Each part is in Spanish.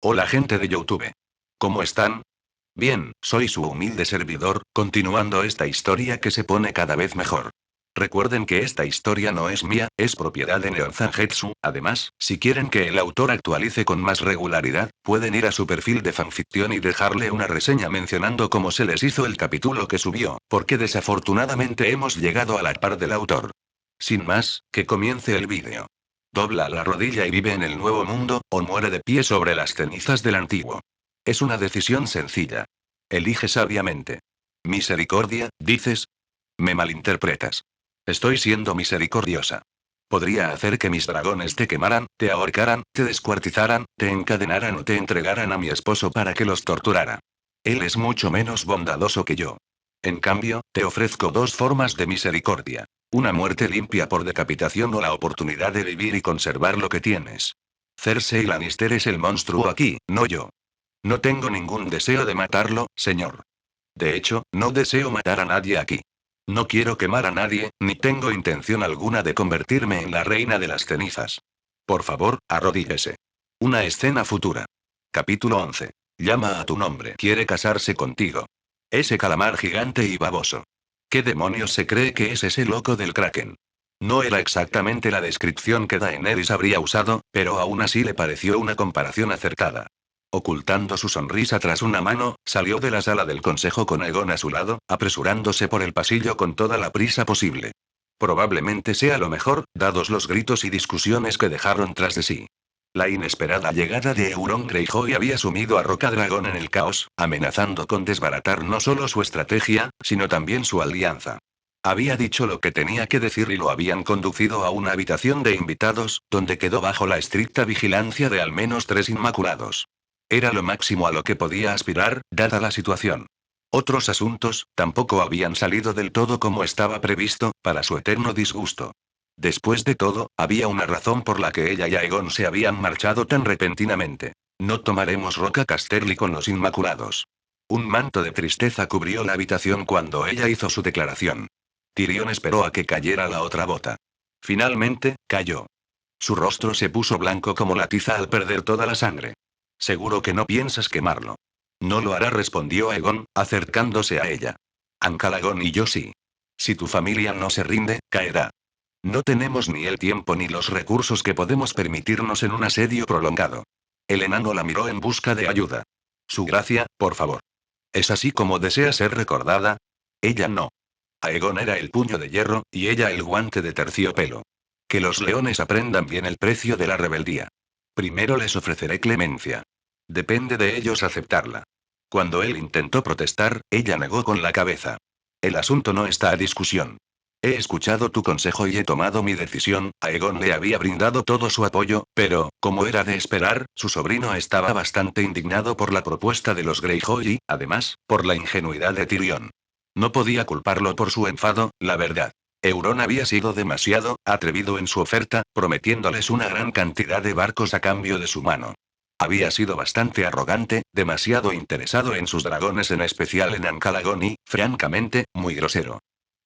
Hola gente de YouTube. ¿Cómo están? Bien, soy su humilde servidor, continuando esta historia que se pone cada vez mejor. Recuerden que esta historia no es mía, es propiedad de Neonzangetsu. Además, si quieren que el autor actualice con más regularidad, pueden ir a su perfil de fanficción y dejarle una reseña mencionando cómo se les hizo el capítulo que subió, porque desafortunadamente hemos llegado a la par del autor. Sin más, que comience el vídeo. Dobla la rodilla y vive en el nuevo mundo, o muere de pie sobre las cenizas del antiguo. Es una decisión sencilla. Elige sabiamente. Misericordia, dices. Me malinterpretas. Estoy siendo misericordiosa. Podría hacer que mis dragones te quemaran, te ahorcaran, te descuartizaran, te encadenaran o te entregaran a mi esposo para que los torturara. Él es mucho menos bondadoso que yo. En cambio, te ofrezco dos formas de misericordia. Una muerte limpia por decapitación o la oportunidad de vivir y conservar lo que tienes. Cersei Lannister es el monstruo aquí, no yo. No tengo ningún deseo de matarlo, señor. De hecho, no deseo matar a nadie aquí. No quiero quemar a nadie, ni tengo intención alguna de convertirme en la reina de las cenizas. Por favor, arrodíllese. Una escena futura. Capítulo 11. Llama a tu nombre. Quiere casarse contigo. Ese calamar gigante y baboso. ¿Qué demonios se cree que es ese loco del Kraken? No era exactamente la descripción que Daenerys habría usado, pero aún así le pareció una comparación acertada. Ocultando su sonrisa tras una mano, salió de la sala del consejo con Aegon a su lado, apresurándose por el pasillo con toda la prisa posible. Probablemente sea lo mejor, dados los gritos y discusiones que dejaron tras de sí. La inesperada llegada de Euron Greyjoy había sumido a Rocadragón en el caos, amenazando con desbaratar no solo su estrategia, sino también su alianza. Había dicho lo que tenía que decir y lo habían conducido a una habitación de invitados, donde quedó bajo la estricta vigilancia de al menos 3 inmaculados. Era lo máximo a lo que podía aspirar, dada la situación. Otros asuntos, tampoco habían salido del todo como estaba previsto, para su eterno disgusto. Después de todo, había una razón por la que ella y Aegon se habían marchado tan repentinamente. No tomaremos Roca Casterly con los Inmaculados. Un manto de tristeza cubrió la habitación cuando ella hizo su declaración. Tyrion esperó a que cayera la otra bota. Finalmente, cayó. Su rostro se puso blanco como la tiza al perder toda la sangre. Seguro que no piensas quemarlo. No lo hará, respondió Aegon, acercándose a ella. Ancalagón y yo sí. Si tu familia no se rinde, caerá. No tenemos ni el tiempo ni los recursos que podemos permitirnos en un asedio prolongado. El enano la miró en busca de ayuda. Su gracia, por favor. ¿Es así como desea ser recordada? Ella no. Aegon era el puño de hierro, y ella el guante de terciopelo. Que los leones aprendan bien el precio de la rebeldía. Primero les ofreceré clemencia. Depende de ellos aceptarla. Cuando él intentó protestar, ella negó con la cabeza. El asunto no está a discusión. He escuchado tu consejo y he tomado mi decisión. Aegon le había brindado todo su apoyo, pero, como era de esperar, su sobrino estaba bastante indignado por la propuesta de los Greyjoy y, además, por la ingenuidad de Tyrion. No podía culparlo por su enfado, la verdad. Euron había sido demasiado atrevido en su oferta, prometiéndoles una gran cantidad de barcos a cambio de su mano. Había sido bastante arrogante, demasiado interesado en sus dragones, en especial en Ancalagón y, francamente, muy grosero.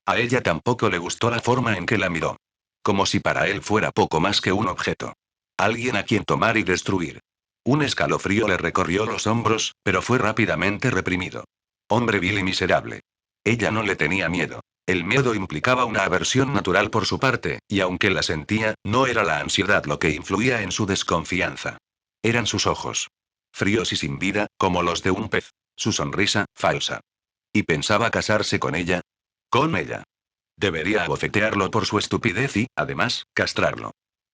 A ella tampoco le gustó la forma en que la miró. Como si para él fuera poco más que un objeto. Alguien a quien tomar y destruir. Un escalofrío le recorrió los hombros, pero fue rápidamente reprimido. Hombre vil y miserable. Ella no le tenía miedo. El miedo implicaba una aversión natural por su parte, y aunque la sentía, no era la ansiedad lo que influía en su desconfianza. Eran sus ojos. Fríos y sin vida, como los de un pez. Su sonrisa, falsa. ¿Y pensaba casarse con ella? Con ella. Debería abofetearlo por su estupidez y, además, castrarlo.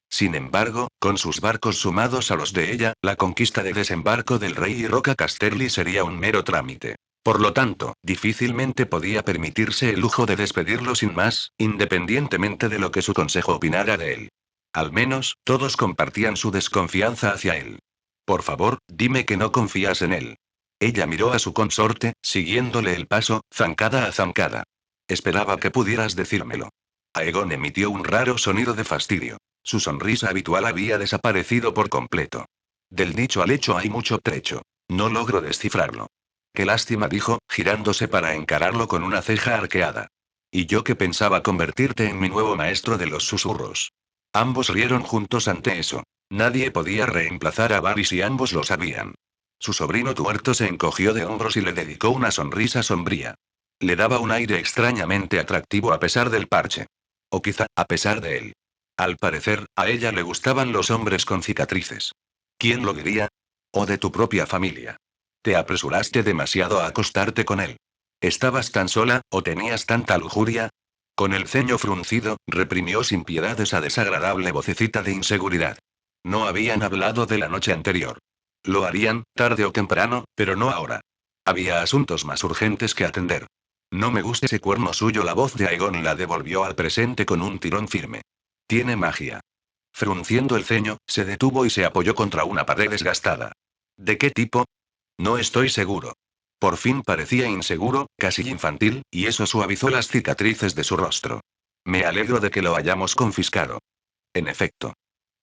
Sin embargo, con sus barcos sumados a los de ella, la conquista de desembarco del rey y Roca Casterly sería un mero trámite. Por lo tanto, difícilmente podía permitirse el lujo de despedirlo sin más, independientemente de lo que su consejo opinara de él. Al menos, todos compartían su desconfianza hacia él. Por favor, dime que no confías en él. Ella miró a su consorte, siguiéndole el paso, zancada a zancada. Esperaba que pudieras decírmelo. Aegon emitió un raro sonido de fastidio. Su sonrisa habitual había desaparecido por completo. Del dicho al hecho hay mucho trecho. No logro descifrarlo. Qué lástima, dijo, girándose para encararlo con una ceja arqueada. Y yo que pensaba convertirte en mi nuevo maestro de los susurros. Ambos rieron juntos ante eso. Nadie podía reemplazar a Varys y ambos lo sabían. Su sobrino tuerto se encogió de hombros y le dedicó una sonrisa sombría. Le daba un aire extrañamente atractivo a pesar del parche. O quizá, a pesar de él. Al parecer, a ella le gustaban los hombres con cicatrices. ¿Quién lo diría? O de tu propia familia. Te apresuraste demasiado a acostarte con él. ¿Estabas tan sola, o tenías tanta lujuria? Con el ceño fruncido, reprimió sin piedad esa desagradable vocecita de inseguridad. No habían hablado de la noche anterior. Lo harían, tarde o temprano, pero no ahora. Había asuntos más urgentes que atender. No me gusta ese cuerno suyo. La voz de Aegon la devolvió al presente con un tirón firme. Tiene magia. Frunciendo el ceño, se detuvo y se apoyó contra una pared desgastada. ¿De qué tipo? No estoy seguro. Por fin parecía inseguro, casi infantil, y eso suavizó las cicatrices de su rostro. Me alegro de que lo hayamos confiscado. En efecto.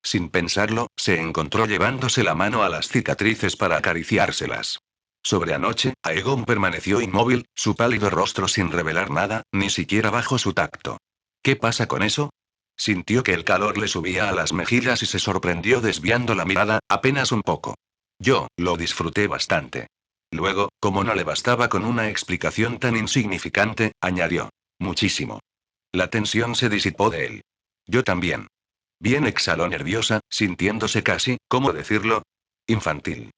Sin pensarlo, se encontró llevándose la mano a las cicatrices para acariciárselas. Sobre anoche, Aegon permaneció inmóvil, su pálido rostro sin revelar nada, ni siquiera bajo su tacto. ¿Qué pasa con eso? Sintió que el calor le subía a las mejillas y se sorprendió desviando la mirada, apenas un poco. Yo, lo disfruté bastante. Luego, como no le bastaba con una explicación tan insignificante, añadió. Muchísimo. La tensión se disipó de él. Yo también. Bien, exhaló nerviosa, sintiéndose casi, ¿cómo decirlo? Infantil.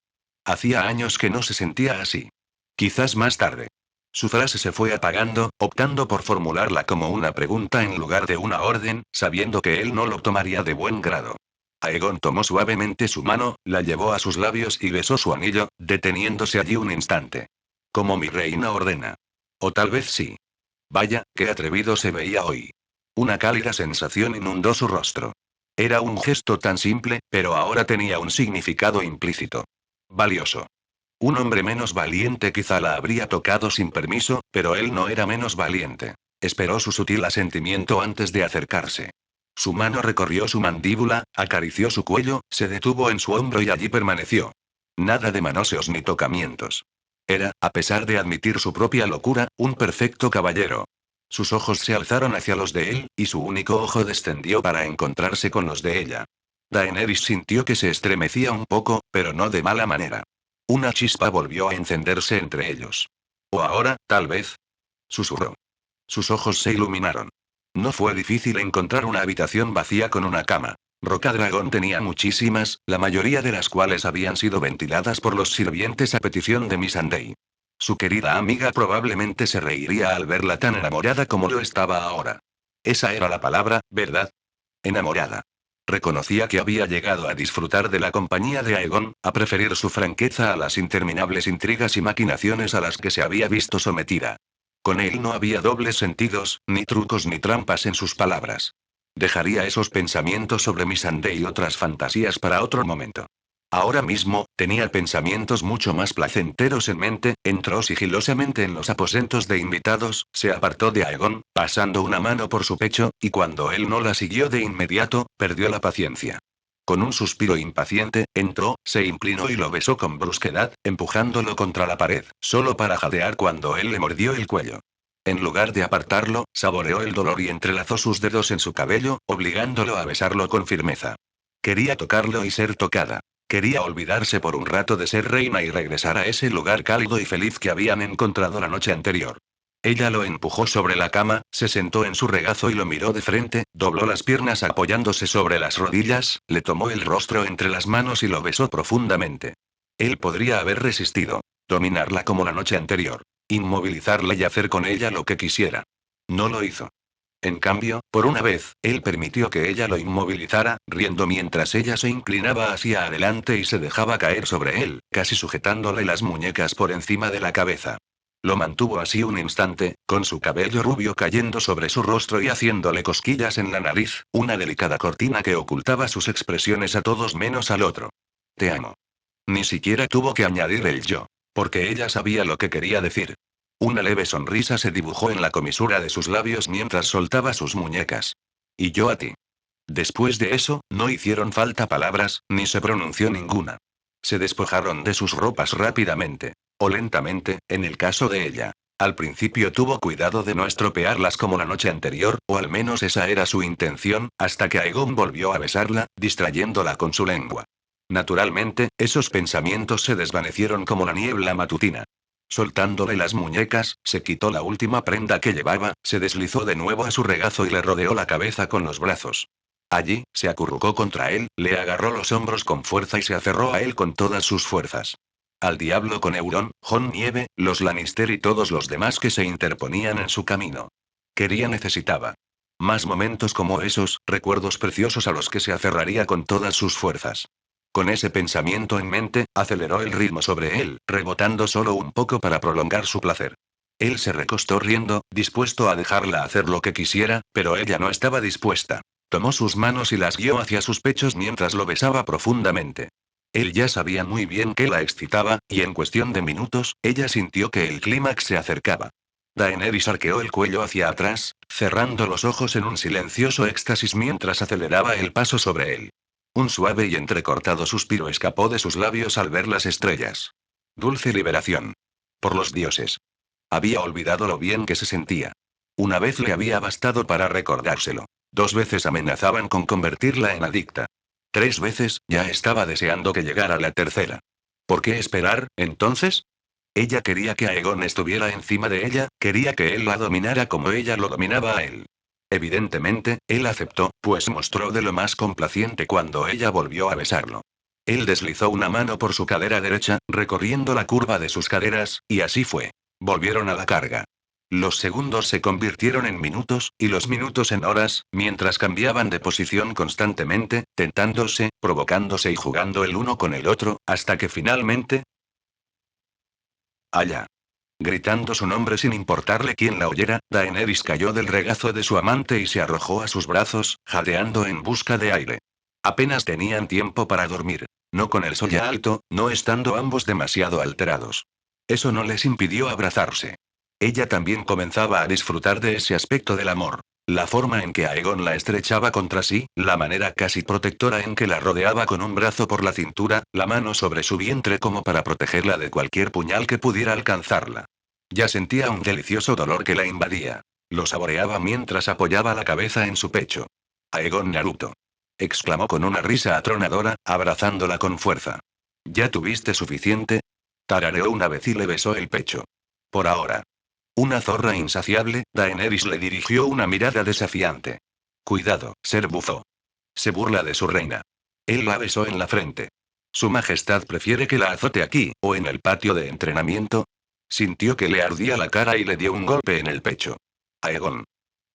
Hacía años que no se sentía así. Quizás más tarde. Su frase se fue apagando, optando por formularla como una pregunta en lugar de una orden, sabiendo que él no lo tomaría de buen grado. Aegon tomó suavemente su mano, la llevó a sus labios y besó su anillo, deteniéndose allí un instante. Como mi reina ordena. O tal vez sí. Vaya, qué atrevido se veía hoy. Una cálida sensación inundó su rostro. Era un gesto tan simple, pero ahora tenía un significado implícito. Valioso. Un hombre menos valiente quizá la habría tocado sin permiso, pero él no era menos valiente. Esperó su sutil asentimiento antes de acercarse. Su mano recorrió su mandíbula, acarició su cuello, se detuvo en su hombro y allí permaneció. Nada de manoseos ni tocamientos. Era, a pesar de admitir su propia locura, un perfecto caballero. Sus ojos se alzaron hacia los de él, y su único ojo descendió para encontrarse con los de ella. Daenerys sintió que se estremecía un poco, pero no de mala manera. Una chispa volvió a encenderse entre ellos. O ahora, tal vez. Susurró. Sus ojos se iluminaron. No fue difícil encontrar una habitación vacía con una cama. Rocadragón tenía muchísimas, la mayoría de las cuales habían sido ventiladas por los sirvientes a petición de Missandei. Su querida amiga probablemente se reiría al verla tan enamorada como lo estaba ahora. Esa era la palabra, ¿verdad? Enamorada. Reconocía que había llegado a disfrutar de la compañía de Aegon, a preferir su franqueza a las interminables intrigas y maquinaciones a las que se había visto sometida. Con él no había dobles sentidos, ni trucos ni trampas en sus palabras. Dejaría esos pensamientos sobre Missandei y otras fantasías para otro momento. Ahora mismo, tenía pensamientos mucho más placenteros en mente, entró sigilosamente en los aposentos de invitados, se apartó de Aegon, pasando una mano por su pecho, y cuando él no la siguió de inmediato, perdió la paciencia. Con un suspiro impaciente, entró, se inclinó y lo besó con brusquedad, empujándolo contra la pared, solo para jadear cuando él le mordió el cuello. En lugar de apartarlo, saboreó el dolor y entrelazó sus dedos en su cabello, obligándolo a besarlo con firmeza. Quería tocarlo y ser tocada. Quería olvidarse por un rato de ser reina y regresar a ese lugar cálido y feliz que habían encontrado la noche anterior. Ella lo empujó sobre la cama, se sentó en su regazo y lo miró de frente, dobló las piernas apoyándose sobre las rodillas, le tomó el rostro entre las manos y lo besó profundamente. Él podría haber resistido. Dominarla como la noche anterior. Inmovilizarla y hacer con ella lo que quisiera. No lo hizo. En cambio, por una vez, él permitió que ella lo inmovilizara, riendo mientras ella se inclinaba hacia adelante y se dejaba caer sobre él, casi sujetándole las muñecas por encima de la cabeza. Lo mantuvo así un instante, con su cabello rubio cayendo sobre su rostro y haciéndole cosquillas en la nariz, una delicada cortina que ocultaba sus expresiones a todos menos al otro. Te amo. Ni siquiera tuvo que añadir el yo. Porque ella sabía lo que quería decir. Una leve sonrisa se dibujó en la comisura de sus labios mientras soltaba sus muñecas. Y yo a ti. Después de eso, no hicieron falta palabras, ni se pronunció ninguna. Se despojaron de sus ropas rápidamente. O lentamente, en el caso de ella. Al principio tuvo cuidado de no estropearlas como la noche anterior, o al menos esa era su intención, hasta que Aegon volvió a besarla, distrayéndola con su lengua. Naturalmente, esos pensamientos se desvanecieron como la niebla matutina. Soltándole las muñecas, se quitó la última prenda que llevaba, se deslizó de nuevo a su regazo y le rodeó la cabeza con los brazos. Allí, se acurrucó contra él, le agarró los hombros con fuerza y se aferró a él con todas sus fuerzas. Al diablo con Euron, Jon Nieve, los Lannister y todos los demás que se interponían en su camino. Necesitaba más momentos como esos, recuerdos preciosos a los que se aferraría con todas sus fuerzas. Con ese pensamiento en mente, aceleró el ritmo sobre él, rebotando solo un poco para prolongar su placer. Él se recostó riendo, dispuesto a dejarla hacer lo que quisiera, pero ella no estaba dispuesta. Tomó sus manos y las guió hacia sus pechos mientras lo besaba profundamente. Él ya sabía muy bien que la excitaba, y en cuestión de minutos, ella sintió que el clímax se acercaba. Daenerys arqueó el cuello hacia atrás, cerrando los ojos en un silencioso éxtasis mientras aceleraba el paso sobre él. Un suave y entrecortado suspiro escapó de sus labios al ver las estrellas. Dulce liberación. Por los dioses. Había olvidado lo bien que se sentía. Una vez le había bastado para recordárselo. 2 veces amenazaban con convertirla en adicta. 3 veces, ya estaba deseando que llegara la tercera. ¿Por qué esperar, entonces? Ella quería que Aegon estuviera encima de ella, quería que él la dominara como ella lo dominaba a él. Evidentemente, él aceptó, pues mostró de lo más complaciente cuando ella volvió a besarlo. Él deslizó una mano por su cadera derecha, recorriendo la curva de sus caderas, y así fue. Volvieron a la carga. Los segundos se convirtieron en minutos, y los minutos en horas, mientras cambiaban de posición constantemente, tentándose, provocándose y jugando el uno con el otro, hasta que finalmente... Allá. Gritando su nombre sin importarle quién la oyera, Daenerys cayó del regazo de su amante y se arrojó a sus brazos, jadeando en busca de aire. Apenas tenían tiempo para dormir. No con el sol ya alto, no estando ambos demasiado alterados. Eso no les impidió abrazarse. Ella también comenzaba a disfrutar de ese aspecto del amor. La forma en que Aegon la estrechaba contra sí, la manera casi protectora en que la rodeaba con un brazo por la cintura, la mano sobre su vientre como para protegerla de cualquier puñal que pudiera alcanzarla. Ya sentía un delicioso dolor que la invadía. Lo saboreaba mientras apoyaba la cabeza en su pecho. Aegon Naruto. Exclamó con una risa atronadora, abrazándola con fuerza. ¿Ya tuviste suficiente? Tarareó una vez y le besó el pecho. Por ahora. Una zorra insaciable, Daenerys le dirigió una mirada desafiante. Cuidado, ser bufo. Se burla de su reina. Él la besó en la frente. ¿Su majestad prefiere que la azote aquí, o en el patio de entrenamiento? Sintió que le ardía la cara y le dio un golpe en el pecho. Aegon.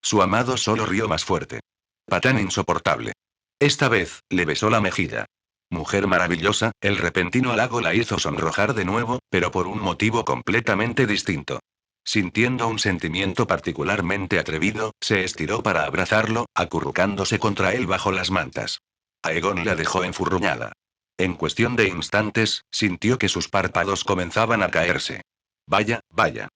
Su amado solo rió más fuerte. Patán insoportable. Esta vez, le besó la mejilla. Mujer maravillosa, el repentino halago la hizo sonrojar de nuevo, pero por un motivo completamente distinto. Sintiendo un sentimiento particularmente atrevido, se estiró para abrazarlo, acurrucándose contra él bajo las mantas. Aegon la dejó enfurruñada. En cuestión de instantes, sintió que sus párpados comenzaban a caerse. Vaya, vaya.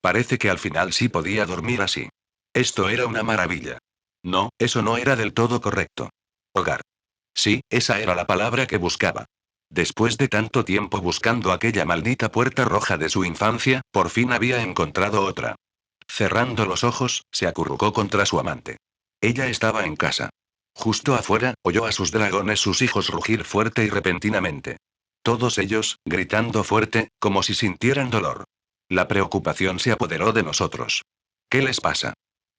Parece que al final sí podía dormir así. Esto era una maravilla. No, eso no era del todo correcto. Hogar. Sí, esa era la palabra que buscaba. Después de tanto tiempo buscando aquella maldita puerta roja de su infancia, por fin había encontrado otra. Cerrando los ojos, se acurrucó contra su amante. Ella estaba en casa. Justo afuera, oyó a sus dragones, sus hijos, rugir fuerte y repentinamente. Todos ellos, gritando fuerte, como si sintieran dolor. La preocupación se apoderó de nosotros. ¿Qué les pasa?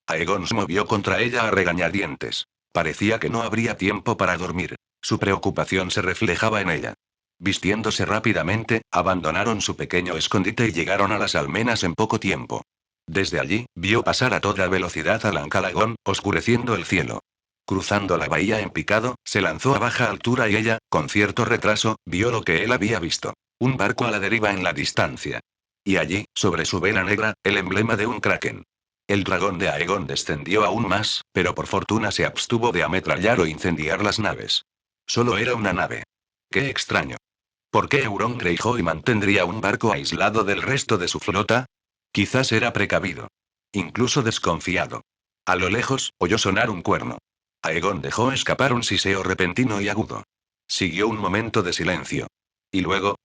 Aegon se movió contra ella a regañadientes. Parecía que no habría tiempo para dormir. Su preocupación se reflejaba en ella. Vistiéndose rápidamente, abandonaron su pequeño escondite y llegaron a las almenas en poco tiempo. Desde allí, vio pasar a toda velocidad a Lancalagón, oscureciendo el cielo. Cruzando la bahía en picado, se lanzó a baja altura y ella, con cierto retraso, vio lo que él había visto. Un barco a la deriva en la distancia. Y allí, sobre su vela negra, el emblema de un kraken. El dragón de Aegon descendió aún más, pero por fortuna se abstuvo de ametrallar o incendiar las naves. Solo era una nave. Qué extraño. ¿Por qué Euron Greyjoy mantendría un barco aislado del resto de su flota? Quizás era precavido. Incluso desconfiado. A lo lejos, oyó sonar un cuerno. Aegon dejó escapar un siseo repentino y agudo. Siguió un momento de silencio. Y luego...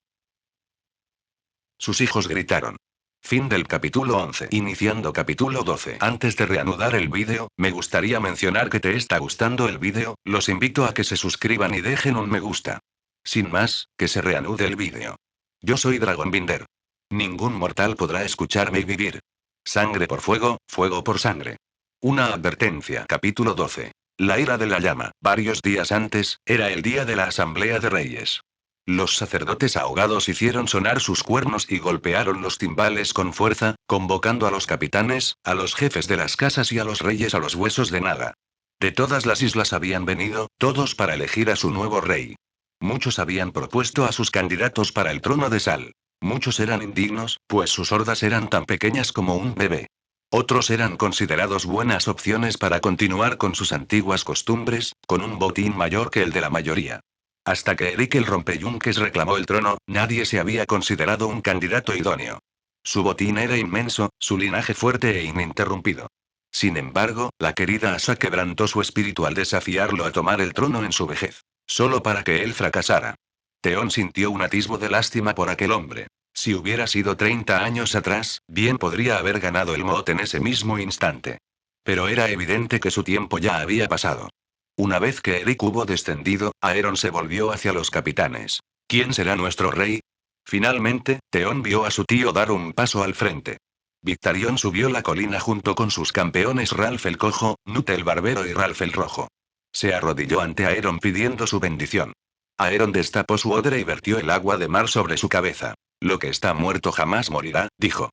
Sus hijos gritaron. Fin del capítulo 11. Iniciando capítulo 12. Antes de reanudar el vídeo, me gustaría mencionar que te está gustando el vídeo, los invito a que se suscriban y dejen un me gusta. Sin más, que se reanude el vídeo. Yo soy Dragonbinder. Ningún mortal podrá escucharme y vivir. Sangre por fuego, fuego por sangre. Una advertencia. Capítulo 12. La ira de la llama. Varios días antes, era el día de la Asamblea de Reyes. Los sacerdotes ahogados hicieron sonar sus cuernos y golpearon los timbales con fuerza, convocando a los capitanes, a los jefes de las casas y a los reyes a los huesos de Naga. De todas las islas habían venido, todos para elegir a su nuevo rey. Muchos habían propuesto a sus candidatos para el trono de Sal. Muchos eran indignos, pues sus hordas eran tan pequeñas como un bebé. Otros eran considerados buenas opciones para continuar con sus antiguas costumbres, con un botín mayor que el de la mayoría. Hasta que Eric el Rompeyunques reclamó el trono, nadie se había considerado un candidato idóneo. Su botín era inmenso, su linaje fuerte e ininterrumpido. Sin embargo, la querida Asa quebrantó su espíritu al desafiarlo a tomar el trono en su vejez. Solo para que él fracasara. Theon sintió un atisbo de lástima por aquel hombre. Si hubiera sido 30 años atrás, bien podría haber ganado el Moot en ese mismo instante. Pero era evidente que su tiempo ya había pasado. Una vez que Eric hubo descendido, Aeron se volvió hacia los capitanes. ¿Quién será nuestro rey? Finalmente, Theon vio a su tío dar un paso al frente. Victarion subió la colina junto con sus campeones Ralph el Cojo, Nut el Barbero y Ralph el Rojo. Se arrodilló ante Aeron pidiendo su bendición. Aeron destapó su odre y vertió el agua de mar sobre su cabeza. Lo que está muerto jamás morirá, dijo.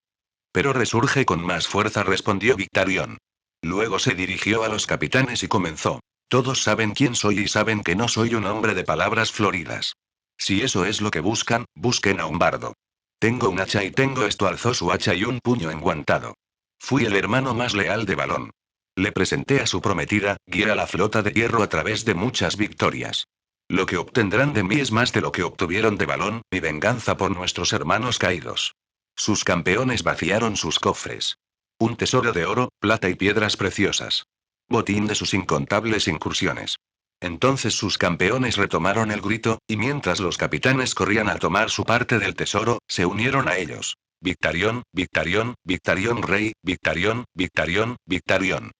Pero resurge con más fuerza, respondió Victarion. Luego se dirigió a los capitanes y comenzó. Todos saben quién soy y saben que no soy un hombre de palabras floridas. Si eso es lo que buscan, busquen a un bardo. Tengo un hacha y tengo esto. Alzó su hacha y un puño enguantado. Fui el hermano más leal de Balón. Le presenté a su prometida, guié a la flota de hierro a través de muchas victorias. Lo que obtendrán de mí es más de lo que obtuvieron de Balón, mi venganza por nuestros hermanos caídos. Sus campeones vaciaron sus cofres. Un tesoro de oro, plata y piedras preciosas. Botín de sus incontables incursiones. Entonces sus campeones retomaron el grito, y mientras los capitanes corrían a tomar su parte del tesoro, se unieron a ellos. Victarion, Victarion, Victarion rey, Victarion, Victarion, Victarion.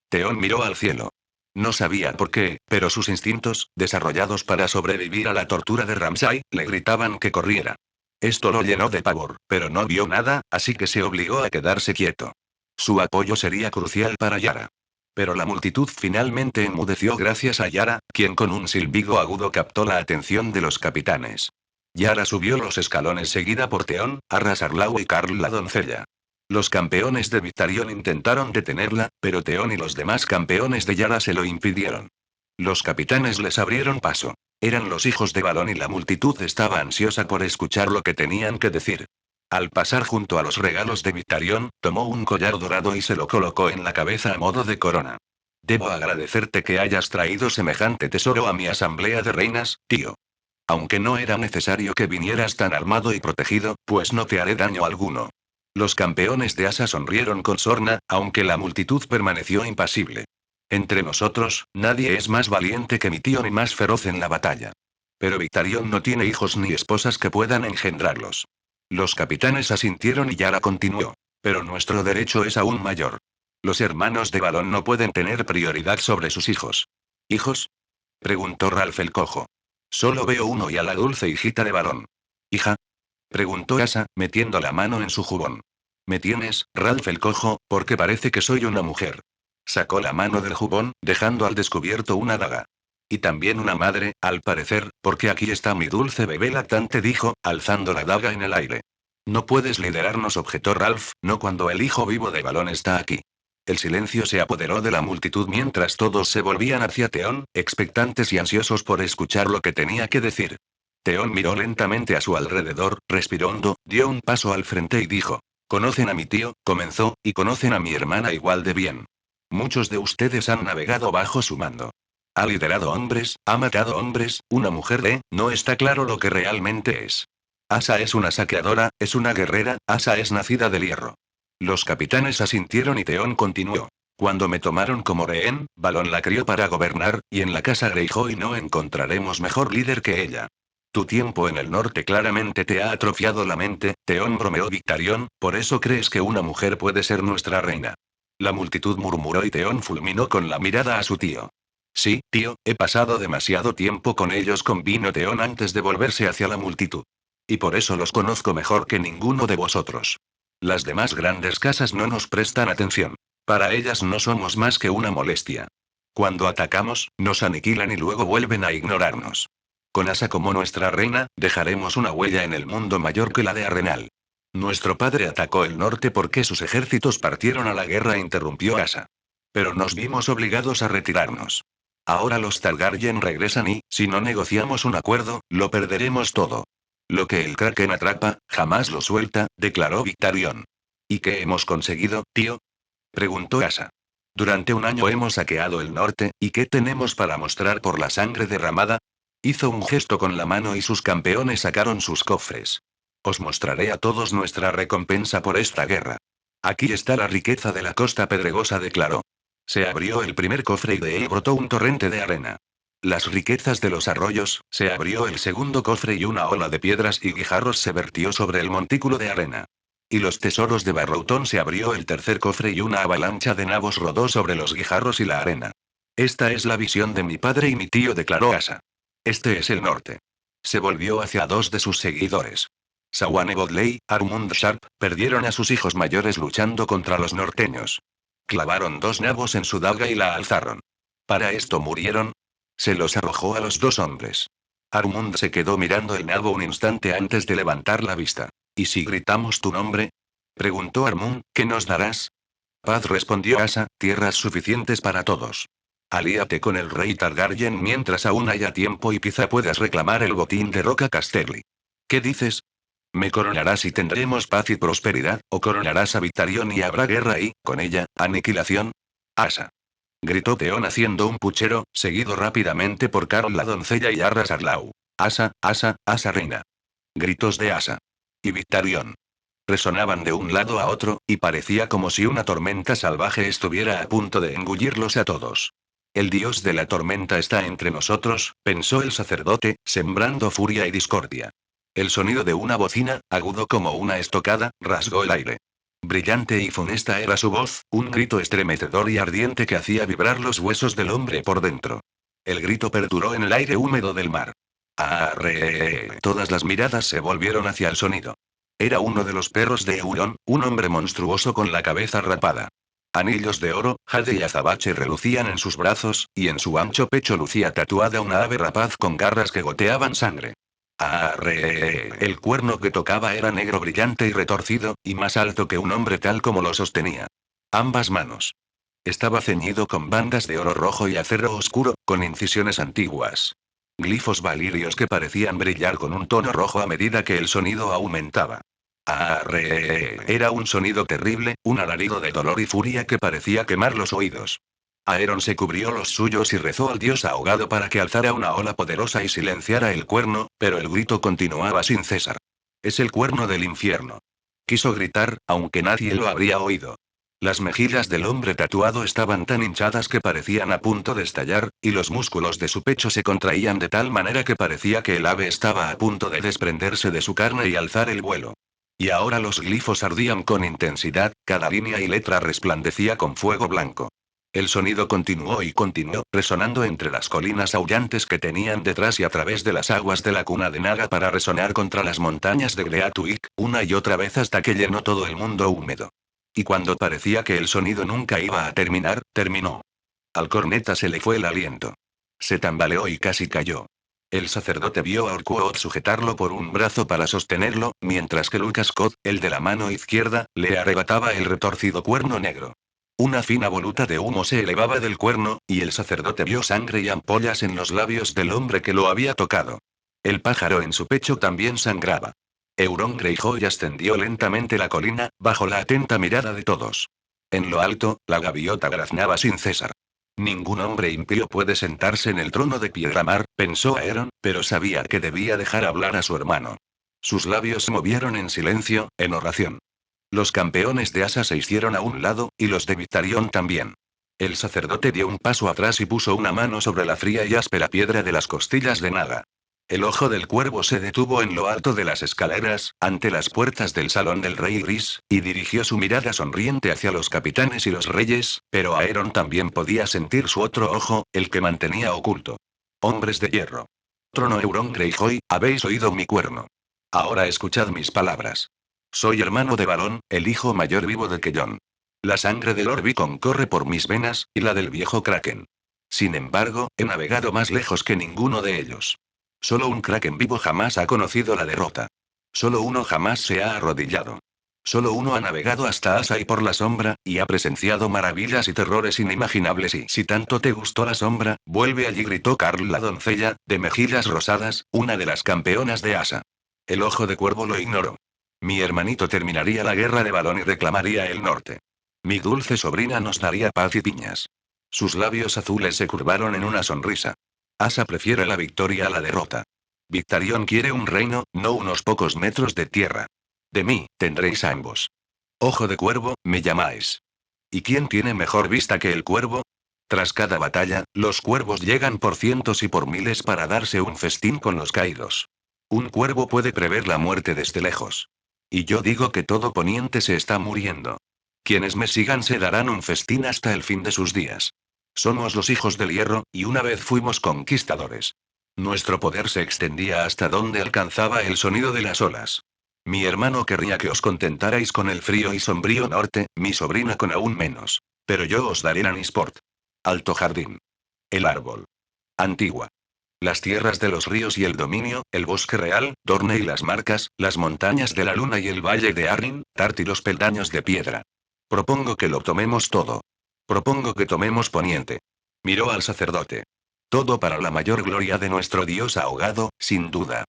Theon miró al cielo. No sabía por qué, pero sus instintos, desarrollados para sobrevivir a la tortura de Ramsay, le gritaban que corriera. Esto lo llenó de pavor, pero no vio nada, así que se obligó a quedarse quieto. Su apoyo sería crucial para Yara. Pero la multitud finalmente enmudeció gracias a Yara, quien con un silbido agudo captó la atención de los capitanes. Yara subió los escalones seguida por Theon, Arrasarlau y Karl la doncella. Los campeones de Victarion intentaron detenerla, pero Theon y los demás campeones de Yara se lo impidieron. Los capitanes les abrieron paso. Eran los hijos de Balón y la multitud estaba ansiosa por escuchar lo que tenían que decir. Al pasar junto a los regalos de Victarion, tomó un collar dorado y se lo colocó en la cabeza a modo de corona. Debo agradecerte que hayas traído semejante tesoro a mi asamblea de reinas, tío. Aunque no era necesario que vinieras tan armado y protegido, pues no te haré daño alguno. Los campeones de Asa sonrieron con sorna, aunque la multitud permaneció impasible. Entre nosotros, nadie es más valiente que mi tío ni más feroz en la batalla. Pero Victarion no tiene hijos ni esposas que puedan engendrarlos. Los capitanes asintieron y Yara continuó. Pero nuestro derecho es aún mayor. Los hermanos de Balón no pueden tener prioridad sobre sus hijos. ¿Hijos? Preguntó Ralph el Cojo. Solo veo uno y a la dulce hijita de Balón. ¿Hija? Preguntó Asa, metiendo la mano en su jubón. Me tienes, Ralph el Cojo, porque parece que soy una mujer. Sacó la mano del jubón, dejando al descubierto una daga. Y también una madre, al parecer, porque aquí está mi dulce bebé lactante, dijo, alzando la daga en el aire. No puedes liderarnos, objetó Ralph, no cuando el hijo vivo de Balón está aquí. El silencio se apoderó de la multitud mientras todos se volvían hacia Theon, expectantes y ansiosos por escuchar lo que tenía que decir. Theon miró lentamente a su alrededor, respiró hondo, dio un paso al frente y dijo. Conocen a mi tío, comenzó, y conocen a mi hermana igual de bien. Muchos de ustedes han navegado bajo su mando. Ha liderado hombres, ha matado hombres, una mujer no está claro lo que realmente es. Asa es una saqueadora, es una guerrera, Asa es nacida del hierro. Los capitanes asintieron y Theon continuó. Cuando me tomaron como rehén, Balón la crió para gobernar, y en la casa Greyjoy no encontraremos mejor líder que ella. Tu tiempo en el norte claramente te ha atrofiado la mente, Theon, bromeó Victarion, por eso crees que una mujer puede ser nuestra reina. La multitud murmuró y Theon fulminó con la mirada a su tío. Sí, tío, he pasado demasiado tiempo con ellos, convino Theon antes de volverse hacia la multitud. Y por eso los conozco mejor que ninguno de vosotros. Las demás grandes casas no nos prestan atención. Para ellas no somos más que una molestia. Cuando atacamos, nos aniquilan y luego vuelven a ignorarnos. Con Asa como nuestra reina, dejaremos una huella en el mundo mayor que la de Arenal. Nuestro padre atacó el norte porque sus ejércitos partieron a la guerra, interrumpió Asa. Pero nos vimos obligados a retirarnos. Ahora los Targaryen regresan y, si no negociamos un acuerdo, lo perderemos todo. Lo que el Kraken atrapa, jamás lo suelta, declaró Victarion. ¿Y qué hemos conseguido, tío? Preguntó Asa. Durante un año hemos saqueado el norte, ¿y qué tenemos para mostrar por la sangre derramada? Hizo un gesto con la mano y sus campeones sacaron sus cofres. Os mostraré a todos nuestra recompensa por esta guerra. Aquí está la riqueza de la costa pedregosa, declaró. Se abrió el primer cofre y de él brotó un torrente de arena. Las riquezas de los arroyos, se abrió el segundo cofre y una ola de piedras y guijarros se vertió sobre el montículo de arena. Y los tesoros de Barroutón, se abrió el tercer cofre y una avalancha de nabos rodó sobre los guijarros y la arena. Esta es la visión de mi padre y mi tío, declaró Asa. Este es el norte. Se volvió hacia dos de sus seguidores. Sawane Bodley, Armund Sharp, perdieron a sus hijos mayores luchando contra los norteños. Clavaron dos nabos en su daga y la alzaron. ¿Para esto murieron? Se los arrojó a los dos hombres. Armund se quedó mirando el nabo un instante antes de levantar la vista. ¿Y si gritamos tu nombre? Preguntó Armund, ¿qué nos darás? Paz, respondió Asa, tierras suficientes para todos. Alíate con el rey Targaryen mientras aún haya tiempo y quizá puedas reclamar el botín de Roca Casterly. ¿Qué dices? ¿Me coronarás y tendremos paz y prosperidad, o coronarás a Victarion y habrá guerra y, con ella, aniquilación? Asa. Gritó Theon haciendo un puchero, seguido rápidamente por Carol la doncella y Arras Arlau. Asa, Asa, Asa reina. Gritos de Asa. Y Victarion. Resonaban de un lado a otro, y parecía como si una tormenta salvaje estuviera a punto de engullirlos a todos. El dios de la tormenta está entre nosotros, pensó el sacerdote, sembrando furia y discordia. El sonido de una bocina, agudo como una estocada, rasgó el aire. Brillante y funesta era su voz, un grito estremecedor y ardiente que hacía vibrar los huesos del hombre por dentro. El grito perduró en el aire húmedo del mar. ¡Arre! Todas las miradas se volvieron hacia el sonido. Era uno de los perros de Euron, un hombre monstruoso con la cabeza rapada. Anillos de oro, jade y azabache relucían en sus brazos, y en su ancho pecho lucía tatuada una ave rapaz con garras que goteaban sangre. ¡Arre! El cuerno que tocaba era negro brillante y retorcido, y más alto que un hombre tal como lo sostenía. Ambas manos. Estaba ceñido con bandas de oro rojo y acero oscuro, con incisiones antiguas. Glifos valirios que parecían brillar con un tono rojo a medida que el sonido aumentaba. ¡Arre! Era un sonido terrible, un alarido de dolor y furia que parecía quemar los oídos. Aeron se cubrió los suyos y rezó al dios ahogado para que alzara una ola poderosa y silenciara el cuerno, pero el grito continuaba sin cesar. Es el cuerno del infierno. Quiso gritar, aunque nadie lo habría oído. Las mejillas del hombre tatuado estaban tan hinchadas que parecían a punto de estallar, y los músculos de su pecho se contraían de tal manera que parecía que el ave estaba a punto de desprenderse de su carne y alzar el vuelo. Y ahora los glifos ardían con intensidad, cada línea y letra resplandecía con fuego blanco. El sonido continuó y continuó, resonando entre las colinas aullantes que tenían detrás y a través de las aguas de la cuna de Naga para resonar contra las montañas de Greatuik, una y otra vez hasta que llenó todo el mundo húmedo. Y cuando parecía que el sonido nunca iba a terminar, terminó. Al corneta se le fue el aliento. Se tambaleó y casi cayó. El sacerdote vio a Orquoth sujetarlo por un brazo para sostenerlo, mientras que Lucas Scott, el de la mano izquierda, le arrebataba el retorcido cuerno negro. Una fina voluta de humo se elevaba del cuerno, y el sacerdote vio sangre y ampollas en los labios del hombre que lo había tocado. El pájaro en su pecho también sangraba. Euron Greyjoy ascendió lentamente la colina, bajo la atenta mirada de todos. En lo alto, la gaviota graznaba sin cesar. Ningún hombre impío puede sentarse en el trono de Piedramar, pensó Aeron, pero sabía que debía dejar hablar a su hermano. Sus labios se movieron en silencio, en oración. Los campeones de Asa se hicieron a un lado, y los de Victarion también. El sacerdote dio un paso atrás y puso una mano sobre la fría y áspera piedra de las costillas de Naga. El ojo del cuervo se detuvo en lo alto de las escaleras, ante las puertas del salón del rey Gris, y dirigió su mirada sonriente hacia los capitanes y los reyes, pero Aeron también podía sentir su otro ojo, el que mantenía oculto. Hombres de hierro. Trono Euron Greyjoy, habéis oído mi cuerno. Ahora escuchad mis palabras. Soy hermano de Balón, el hijo mayor vivo de Kellon. La sangre de Lord Beacon corre por mis venas, y la del viejo Kraken. Sin embargo, he navegado más lejos que ninguno de ellos. Solo un Kraken vivo jamás ha conocido la derrota. Solo uno jamás se ha arrodillado. Solo uno ha navegado hasta Asai por la sombra, y ha presenciado maravillas y terrores inimaginables y si tanto te gustó la sombra, vuelve allí gritó Carl la doncella, de mejillas rosadas, una de las campeonas de Asa. El ojo de cuervo lo ignoró. Mi hermanito terminaría la guerra de Balón y reclamaría el norte. Mi dulce sobrina nos daría paz y piñas. Sus labios azules se curvaron en una sonrisa. Asa prefiere la victoria a la derrota. Victarion quiere un reino, no unos pocos metros de tierra. De mí, tendréis a ambos. Ojo de cuervo, me llamáis. ¿Y quién tiene mejor vista que el cuervo? Tras cada batalla, los cuervos llegan por cientos y por miles para darse un festín con los caídos. Un cuervo puede prever la muerte desde lejos. Y yo digo que todo Poniente se está muriendo. Quienes me sigan se darán un festín hasta el fin de sus días. Somos los hijos del hierro, y una vez fuimos conquistadores. Nuestro poder se extendía hasta donde alcanzaba el sonido de las olas. Mi hermano querría que os contentarais con el frío y sombrío norte, mi sobrina con aún menos. Pero yo os daré Nanisport. Alto Jardín. El árbol. Antigua. Las tierras de los ríos y el dominio, el bosque real, Dorne y las marcas, las montañas de la luna y el valle de Arryn, Tart y los peldaños de piedra. Propongo que lo tomemos todo. Propongo que tomemos Poniente. Miró al sacerdote. Todo para la mayor gloria de nuestro Dios ahogado, sin duda.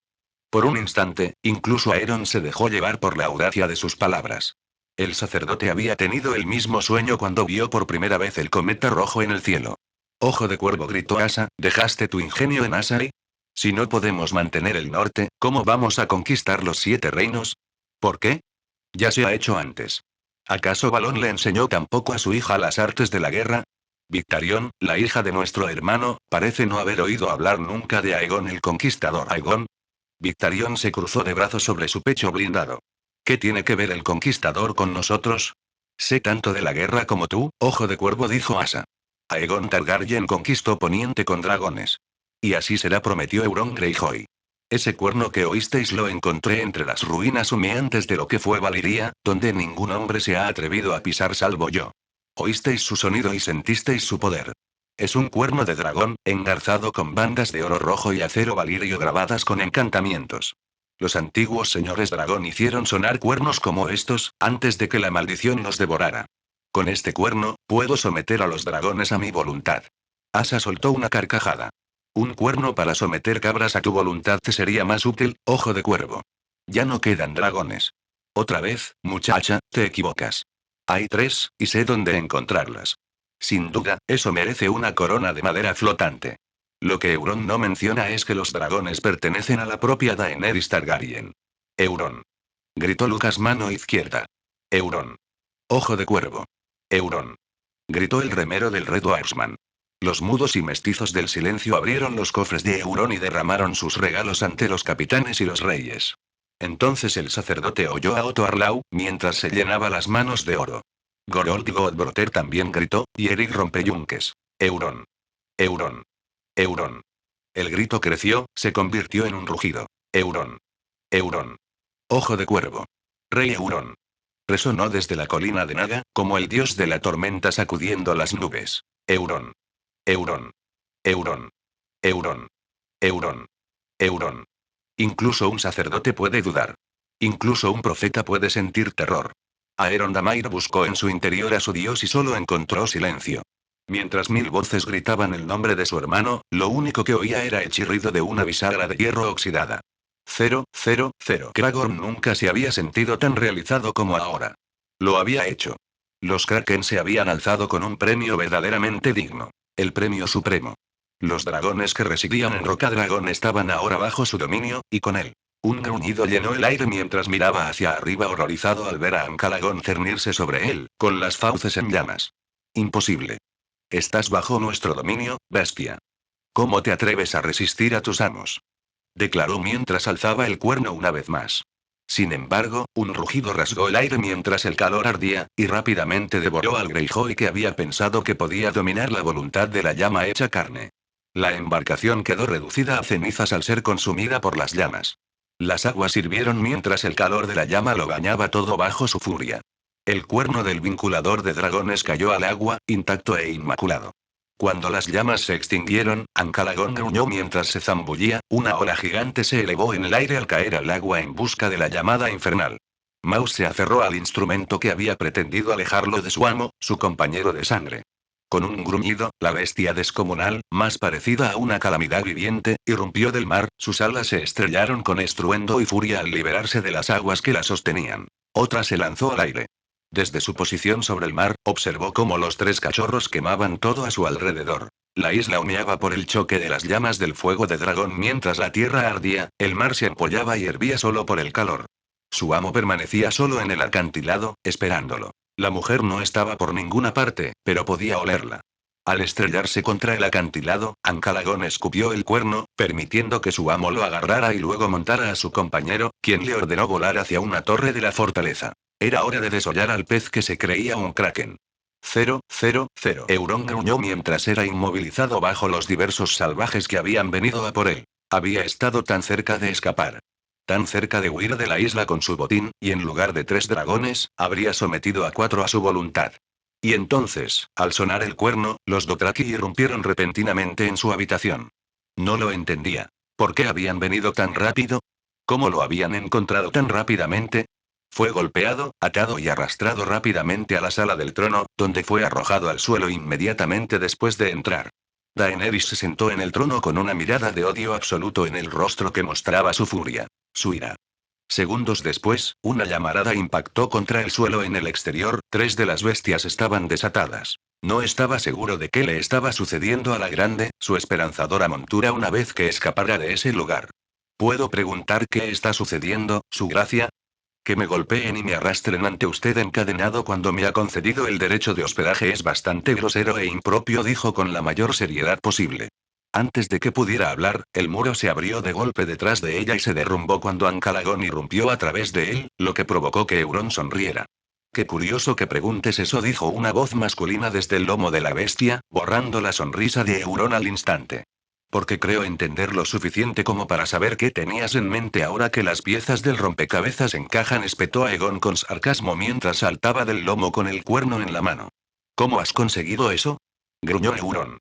Por un instante, incluso Aeron se dejó llevar por la audacia de sus palabras. El sacerdote había tenido el mismo sueño cuando vio por primera vez el cometa rojo en el cielo. Ojo de cuervo gritó Asa, ¿dejaste tu ingenio en Asai? Si no podemos mantener el norte, ¿cómo vamos a conquistar los 7 reinos? ¿Por qué? Ya se ha hecho antes. ¿Acaso Balón le enseñó tampoco a su hija las artes de la guerra? Victarion, la hija de nuestro hermano, parece no haber oído hablar nunca de Aegon el Conquistador. ¿Aegon? Victarion se cruzó de brazos sobre su pecho blindado. ¿Qué tiene que ver el Conquistador con nosotros? Sé tanto de la guerra como tú, ojo de cuervo, dijo Asa. Aegon Targaryen conquistó Poniente con dragones. Y así será, prometió Euron Greyjoy. Ese cuerno que oísteis lo encontré entre las ruinas humeantes de lo que fue Valiria, donde ningún hombre se ha atrevido a pisar salvo yo. Oísteis su sonido y sentisteis su poder. Es un cuerno de dragón, engarzado con bandas de oro rojo y acero valirio grabadas con encantamientos. Los antiguos señores dragón hicieron sonar cuernos como estos, antes de que la maldición los devorara. Con este cuerno, puedo someter a los dragones a mi voluntad. Asa soltó una carcajada. Un cuerno para someter cabras a tu voluntad te sería más útil, ojo de cuervo. Ya no quedan dragones. Otra vez, muchacha, te equivocas. Hay 3, y sé dónde encontrarlas. Sin duda, eso merece una corona de madera flotante. Lo que Euron no menciona es que los dragones pertenecen a la propia Daenerys Targaryen. Euron. Gritó Lucas, mano izquierda. Euron. Ojo de cuervo. Euron. Gritó el remero del Red Warsman. Los mudos y mestizos del silencio abrieron los cofres de Euron y derramaron sus regalos ante los capitanes y los reyes. Entonces el sacerdote oyó a Otto Arlau, mientras se llenaba las manos de oro. Gorold Godbroter también gritó, y Eric Rompeyunques. Euron. Euron. Euron. El grito creció, se convirtió en un rugido. Euron. Euron. Ojo de cuervo. Rey Euron. Resonó desde la colina de Naga, como el dios de la tormenta sacudiendo las nubes. Euron. Euron. Euron. Euron. Euron. Euron. Incluso un sacerdote puede dudar. Incluso un profeta puede sentir terror. Aeron Damair buscó en su interior a su dios y solo encontró silencio. Mientras 1000 voces gritaban el nombre de su hermano, lo único que oía era el chirrido de una bisagra de hierro oxidada. 0, 0, 0. Kragorn nunca se había sentido tan realizado como ahora. Lo había hecho. Los Kraken se habían alzado con un premio verdaderamente digno. El premio supremo. Los dragones que residían en Rocadragón estaban ahora bajo su dominio, y con él. Un gruñido llenó el aire mientras miraba hacia arriba horrorizado al ver a Ancalagón cernirse sobre él, con las fauces en llamas. Imposible. Estás bajo nuestro dominio, bestia. ¿Cómo te atreves a resistir a tus amos? declaró mientras alzaba el cuerno una vez más. Sin embargo, un rugido rasgó el aire mientras el calor ardía, y rápidamente devoró al Greyjoy que había pensado que podía dominar la voluntad de la llama hecha carne. La embarcación quedó reducida a cenizas al ser consumida por las llamas. Las aguas hirvieron mientras el calor de la llama lo bañaba todo bajo su furia. El cuerno del vinculador de dragones cayó al agua, intacto e inmaculado. Cuando las llamas se extinguieron, Ancalagón gruñó mientras se zambullía, una ola gigante se elevó en el aire al caer al agua en busca de la llamada infernal. Mouse se aferró al instrumento que había pretendido alejarlo de su amo, su compañero de sangre. Con un gruñido, la bestia descomunal, más parecida a una calamidad viviente, irrumpió del mar, sus alas se estrellaron con estruendo y furia al liberarse de las aguas que la sostenían. Otra se lanzó al aire. Desde su posición sobre el mar, observó cómo los tres cachorros quemaban todo a su alrededor. La isla humeaba por el choque de las llamas del fuego de dragón mientras la tierra ardía, el mar se empollaba y hervía solo por el calor. Su amo permanecía solo en el acantilado, esperándolo. La mujer no estaba por ninguna parte, pero podía olerla. Al estrellarse contra el acantilado, Ancalagón escupió el cuerno, permitiendo que su amo lo agarrara y luego montara a su compañero, quien le ordenó volar hacia una torre de la fortaleza. Era hora de desollar al pez que se creía un kraken. 000. Euron gruñó mientras era inmovilizado bajo los diversos salvajes que habían venido a por él. Había estado tan cerca de escapar. Tan cerca de huir de la isla con su botín, y en lugar de 3 dragones, habría sometido a 4 a su voluntad. Y entonces, al sonar el cuerno, los Dothraki irrumpieron repentinamente en su habitación. No lo entendía. ¿Por qué habían venido tan rápido? ¿Cómo lo habían encontrado tan rápidamente? Fue golpeado, atado y arrastrado rápidamente a la sala del trono, donde fue arrojado al suelo inmediatamente después de entrar. Daenerys se sentó en el trono con una mirada de odio absoluto en el rostro que mostraba su furia, su ira. Segundos después, una llamarada impactó contra el suelo en el exterior, 3 de las bestias estaban desatadas. No estaba seguro de qué le estaba sucediendo a la grande, su esperanzadora montura una vez que escapara de ese lugar. ¿Puedo preguntar qué está sucediendo, su gracia? Que me golpeen y me arrastren ante usted encadenado cuando me ha concedido el derecho de hospedaje es bastante grosero e impropio, dijo con la mayor seriedad posible. Antes de que pudiera hablar, el muro se abrió de golpe detrás de ella y se derrumbó cuando Ancalagón irrumpió a través de él, lo que provocó que Euron sonriera. Qué curioso que preguntes eso, dijo una voz masculina desde el lomo de la bestia, borrando la sonrisa de Euron al instante. Porque creo entender lo suficiente como para saber qué tenías en mente ahora que las piezas del rompecabezas encajan, espetó Aegon con sarcasmo mientras saltaba del lomo con el cuerno en la mano. ¿Cómo has conseguido eso? Gruñó Euron.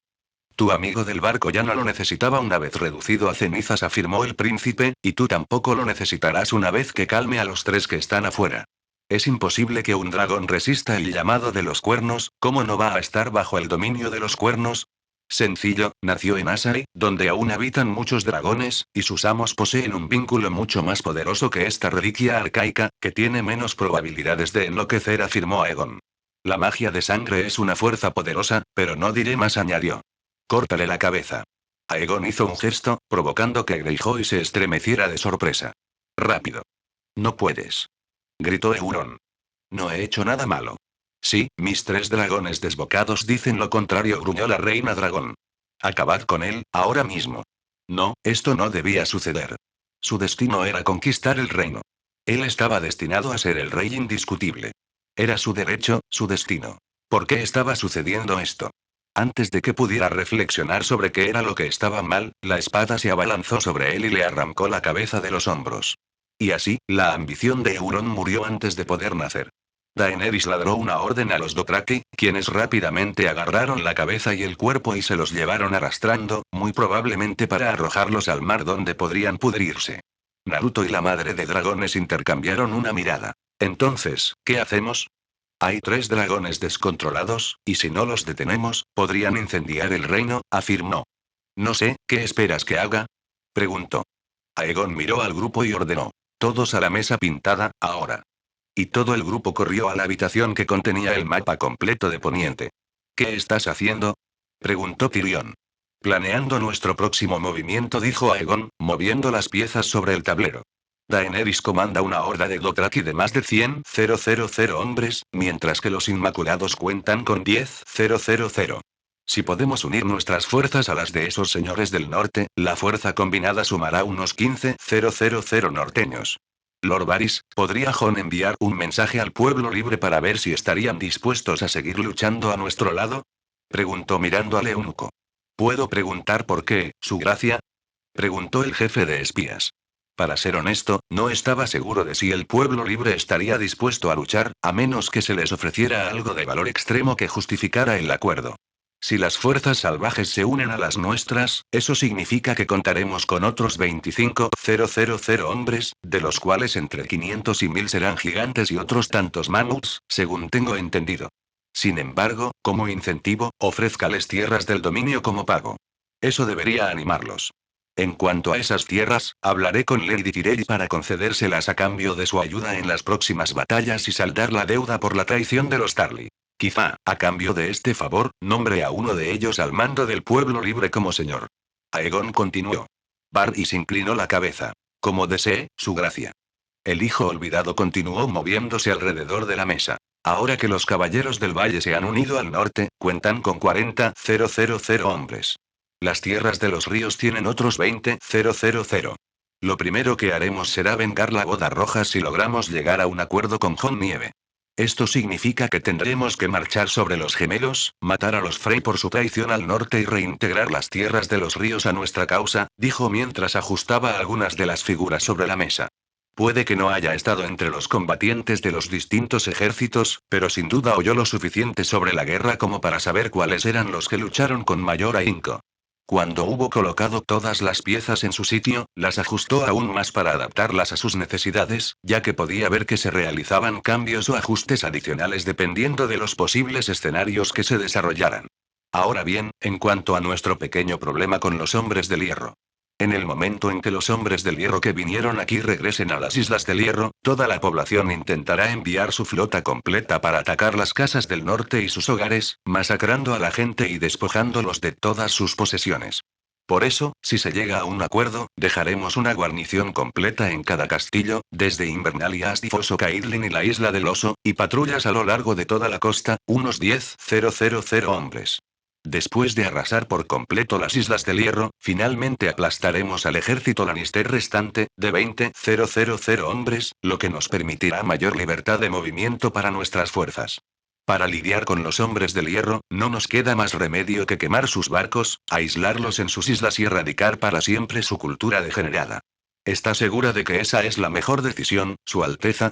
Tu amigo del barco ya no lo necesitaba una vez reducido a cenizas, afirmó el príncipe, y tú tampoco lo necesitarás una vez que calme a los 3 que están afuera. Es imposible que un dragón resista el llamado de los cuernos, ¿cómo no va a estar bajo el dominio de los cuernos? Sencillo, nació en Asai, donde aún habitan muchos dragones, y sus amos poseen un vínculo mucho más poderoso que esta reliquia arcaica, que tiene menos probabilidades de enloquecer, afirmó Aegon. La magia de sangre es una fuerza poderosa, pero no diré más, añadió. Córtale la cabeza. Aegon hizo un gesto, provocando que Greyjoy se estremeciera de sorpresa. Rápido. No puedes. Gritó Euron. No he hecho nada malo. Sí, mis 3 dragones desbocados dicen lo contrario, gruñó la reina dragón. Acabad con él, ahora mismo. No, esto no debía suceder. Su destino era conquistar el reino. Él estaba destinado a ser el rey indiscutible. Era su derecho, su destino. ¿Por qué estaba sucediendo esto? Antes de que pudiera reflexionar sobre qué era lo que estaba mal, la espada se abalanzó sobre él y le arrancó la cabeza de los hombros. Y así, la ambición de Euron murió antes de poder nacer. Daenerys ladró una orden a los Dothraki, quienes rápidamente agarraron la cabeza y el cuerpo y se los llevaron arrastrando, muy probablemente para arrojarlos al mar donde podrían pudrirse. Naruto y la madre de dragones intercambiaron una mirada. Entonces, ¿qué hacemos? Hay 3 dragones descontrolados, y si no los detenemos, podrían incendiar el reino, afirmó. No sé, ¿qué esperas que haga? Preguntó. Aegon miró al grupo y ordenó. Todos a la mesa pintada, ahora. Y todo el grupo corrió a la habitación que contenía el mapa completo de Poniente. ¿Qué estás haciendo? Preguntó Tyrion. Planeando nuestro próximo movimiento, dijo Aegon, moviendo las piezas sobre el tablero. Daenerys comanda una horda de Dothraki de más de 100.000 hombres, mientras que los Inmaculados cuentan con 10.000. Si podemos unir nuestras fuerzas a las de esos señores del norte, la fuerza combinada sumará unos 15,000 norteños. Lord Varys, ¿podría Jon enviar un mensaje al pueblo libre para ver si estarían dispuestos a seguir luchando a nuestro lado? Preguntó mirando al eunuco. ¿Puedo preguntar por qué, su gracia? Preguntó el jefe de espías. Para ser honesto, no estaba seguro de si el pueblo libre estaría dispuesto a luchar, a menos que se les ofreciera algo de valor extremo que justificara el acuerdo. Si las fuerzas salvajes se unen a las nuestras, eso significa que contaremos con otros 25,000 hombres, de los cuales entre 500 y 1000 serán gigantes y otros tantos mamuts, según tengo entendido. Sin embargo, como incentivo, ofrézcales tierras del dominio como pago. Eso debería animarlos. En cuanto a esas tierras, hablaré con Lady Tyrell para concedérselas a cambio de su ayuda en las próximas batallas y saldar la deuda por la traición de los Tarly. Quizá, a cambio de este favor, nombre a uno de ellos al mando del pueblo libre como señor. Aegon continuó. Varys inclinó la cabeza. Como desee, su gracia. El hijo olvidado continuó moviéndose alrededor de la mesa. Ahora que los caballeros del valle se han unido al norte, cuentan con 40,000 hombres. Las tierras de los ríos tienen otros 20,000. Lo primero que haremos será vengar la boda roja si logramos llegar a un acuerdo con Jon Nieve. Esto significa que tendremos que marchar sobre los gemelos, matar a los Frey por su traición al norte y reintegrar las tierras de los ríos a nuestra causa, dijo mientras ajustaba algunas de las figuras sobre la mesa. Puede que no haya estado entre los combatientes de los distintos ejércitos, pero sin duda oyó lo suficiente sobre la guerra como para saber cuáles eran los que lucharon con mayor ahínco. Cuando hubo colocado todas las piezas en su sitio, las ajustó aún más para adaptarlas a sus necesidades, ya que podía ver que se realizaban cambios o ajustes adicionales dependiendo de los posibles escenarios que se desarrollaran. Ahora bien, en cuanto a nuestro pequeño problema con los hombres del hierro. En el momento en que los hombres del hierro que vinieron aquí regresen a las Islas del Hierro, toda la población intentará enviar su flota completa para atacar las casas del norte y sus hogares, masacrando a la gente y despojándolos de todas sus posesiones. Por eso, si se llega a un acuerdo, dejaremos una guarnición completa en cada castillo, desde Invernalia hasta Foso Caitlin y la Isla del Oso, y patrullas a lo largo de toda la costa, unos 10,000 hombres. Después de arrasar por completo las Islas del Hierro, finalmente aplastaremos al ejército Lannister restante, de 20,000 hombres, lo que nos permitirá mayor libertad de movimiento para nuestras fuerzas. Para lidiar con los hombres del hierro, no nos queda más remedio que quemar sus barcos, aislarlos en sus islas y erradicar para siempre su cultura degenerada. ¿Está segura de que esa es la mejor decisión, Su Alteza?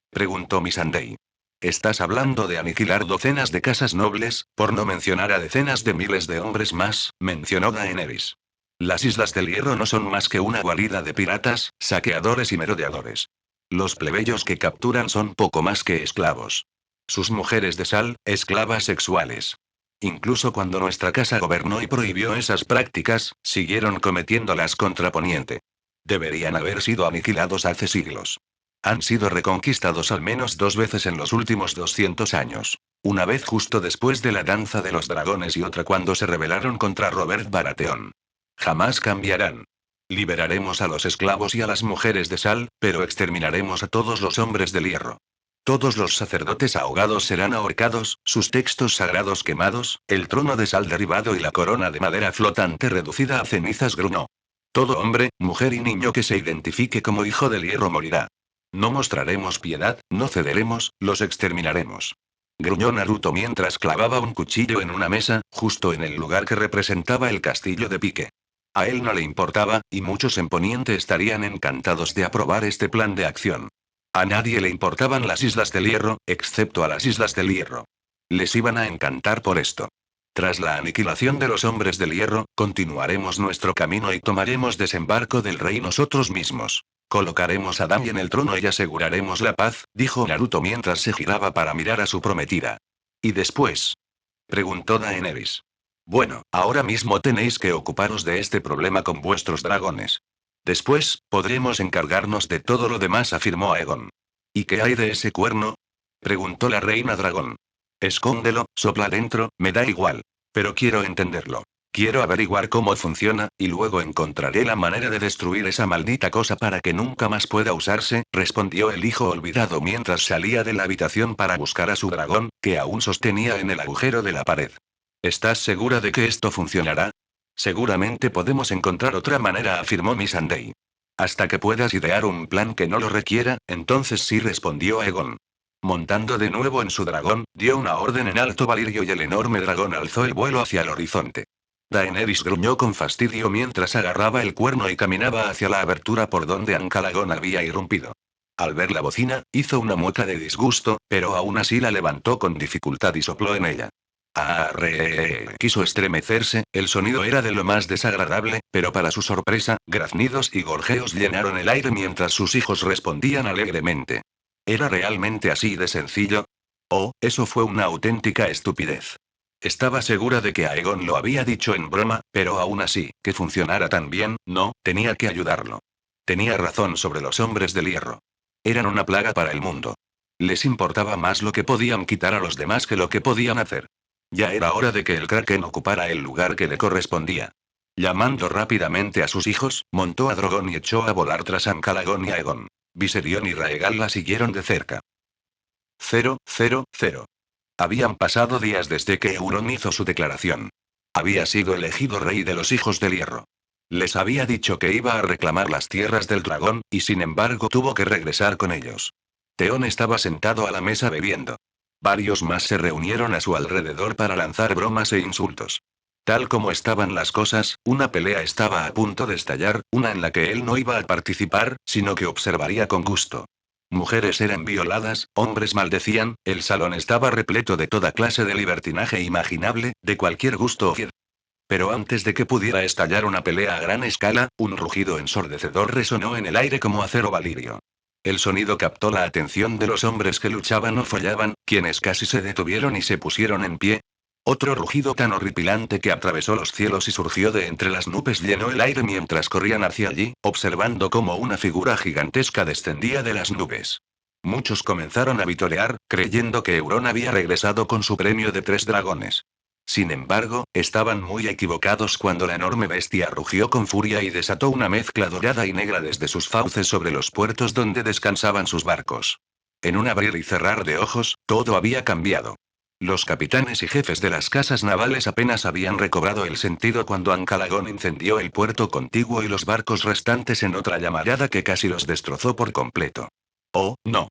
Preguntó Missandei. Estás hablando de aniquilar docenas de casas nobles, por no mencionar a decenas de miles de hombres más, mencionó Daenerys. Las Islas del Hierro no son más que una guarida de piratas, saqueadores y merodeadores. Los plebeyos que capturan son poco más que esclavos. Sus mujeres de sal, esclavas sexuales. Incluso cuando nuestra casa gobernó y prohibió esas prácticas, siguieron cometiéndolas contra Poniente. Deberían haber sido aniquilados hace siglos. Han sido reconquistados al menos 2 veces en los últimos 200 años. Una vez justo después de la danza de los dragones y otra cuando se rebelaron contra Robert Baratheon. Jamás cambiarán. Liberaremos a los esclavos y a las mujeres de sal, pero exterminaremos a todos los hombres del hierro. Todos los sacerdotes ahogados serán ahorcados, sus textos sagrados quemados, el trono de sal derribado y la corona de madera flotante reducida a cenizas, gruñó. Todo hombre, mujer y niño que se identifique como hijo del hierro morirá. No mostraremos piedad, no cederemos, los exterminaremos. Gruñó Naruto mientras clavaba un cuchillo en una mesa, justo en el lugar que representaba el castillo de Pique. A él no le importaba, y muchos en Poniente estarían encantados de aprobar este plan de acción. A nadie le importaban las Islas del Hierro, excepto a las Islas del Hierro. Les iban a encantar por esto. Tras la aniquilación de los hombres del hierro, continuaremos nuestro camino y tomaremos desembarco del rey nosotros mismos. Colocaremos a Dami en el trono y aseguraremos la paz, dijo Naruto mientras se giraba para mirar a su prometida. ¿Y después? Preguntó Daenerys. Bueno, ahora mismo tenéis que ocuparos de este problema con vuestros dragones. Después, podremos encargarnos de todo lo demás, afirmó Aegon. ¿Y qué hay de ese cuerno? Preguntó la reina dragón. Escóndelo, sopla dentro, me da igual. Pero quiero entenderlo. Quiero averiguar cómo funciona, y luego encontraré la manera de destruir esa maldita cosa para que nunca más pueda usarse, respondió el hijo olvidado mientras salía de la habitación para buscar a su dragón, que aún sostenía en el agujero de la pared. ¿Estás segura de que esto funcionará? Seguramente podemos encontrar otra manera, afirmó Missandei. Hasta que puedas idear un plan que no lo requiera, entonces sí, respondió Aegon. Montando de nuevo en su dragón, dio una orden en alto Valirio y el enorme dragón alzó el vuelo hacia el horizonte. Daenerys gruñó con fastidio mientras agarraba el cuerno y caminaba hacia la abertura por donde Ancalagón había irrumpido. Al ver la bocina, hizo una mueca de disgusto, pero aún así la levantó con dificultad y sopló en ella. Arre. Quiso estremecerse, el sonido era de lo más desagradable, pero para su sorpresa, graznidos y gorjeos llenaron el aire mientras sus hijos respondían alegremente. ¿Era realmente así de sencillo? Oh, eso fue una auténtica estupidez. Estaba segura de que Aegon lo había dicho en broma, pero aún así, que funcionara tan bien, no, tenía que ayudarlo. Tenía razón sobre los hombres del hierro. Eran una plaga para el mundo. Les importaba más lo que podían quitar a los demás que lo que podían hacer. Ya era hora de que el Kraken ocupara el lugar que le correspondía. Llamando rápidamente a sus hijos, montó a Drogon y echó a volar tras Ancalagón y Aegon. Viserion y Raegal la siguieron de cerca. 000. Habían pasado días desde que Euron hizo su declaración. Había sido elegido rey de los hijos del hierro. Les había dicho que iba a reclamar las tierras del dragón, y sin embargo tuvo que regresar con ellos. Theon estaba sentado a la mesa bebiendo. Varios más se reunieron a su alrededor para lanzar bromas e insultos. Tal como estaban las cosas, una pelea estaba a punto de estallar, una en la que él no iba a participar, sino que observaría con gusto. Mujeres eran violadas, hombres maldecían, el salón estaba repleto de toda clase de libertinaje imaginable, de cualquier gusto o fiel. Pero antes de que pudiera estallar una pelea a gran escala, un rugido ensordecedor resonó en el aire como acero valirio. El sonido captó la atención de los hombres que luchaban o follaban, quienes casi se detuvieron y se pusieron en pie. Otro rugido tan horripilante que atravesó los cielos y surgió de entre las nubes llenó el aire mientras corrían hacia allí, observando cómo una figura gigantesca descendía de las nubes. Muchos comenzaron a vitorear, creyendo que Euron había regresado con su premio de 3 dragones. Sin embargo, estaban muy equivocados cuando la enorme bestia rugió con furia y desató una mezcla dorada y negra desde sus fauces sobre los puertos donde descansaban sus barcos. En un abrir y cerrar de ojos, todo había cambiado. Los capitanes y jefes de las casas navales apenas habían recobrado el sentido cuando Ancalagón incendió el puerto contiguo y los barcos restantes en otra llamarada que casi los destrozó por completo. Oh, no.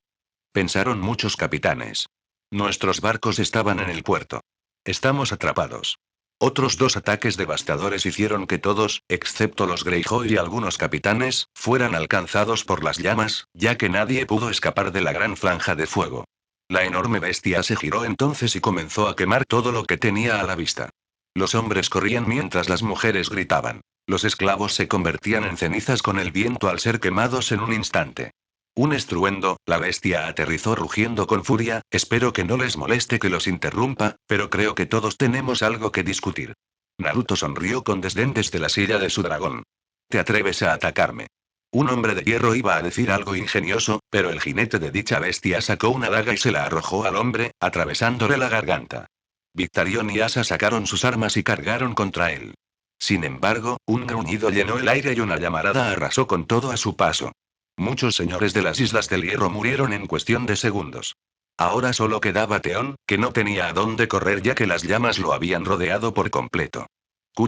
Pensaron muchos capitanes. Nuestros barcos estaban en el puerto. Estamos atrapados. Otros 2 ataques devastadores hicieron que todos, excepto los Greyjoy y algunos capitanes, fueran alcanzados por las llamas, ya que nadie pudo escapar de la gran franja de fuego. La enorme bestia se giró entonces y comenzó a quemar todo lo que tenía a la vista. Los hombres corrían mientras las mujeres gritaban. Los esclavos se convertían en cenizas con el viento al ser quemados en un instante. Un estruendo, la bestia aterrizó rugiendo con furia. Espero que no les moleste que los interrumpa, pero creo que todos tenemos algo que discutir. Naruto sonrió con desdén desde la silla de su dragón. ¿Te atreves a atacarme? Un hombre de hierro iba a decir algo ingenioso, pero el jinete de dicha bestia sacó una daga y se la arrojó al hombre, atravesándole la garganta. Victarion y Asa sacaron sus armas y cargaron contra él. Sin embargo, un gruñido llenó el aire y una llamarada arrasó con todo a su paso. Muchos señores de las Islas del Hierro murieron en cuestión de segundos. Ahora solo quedaba Theon, que no tenía a dónde correr ya que las llamas lo habían rodeado por completo.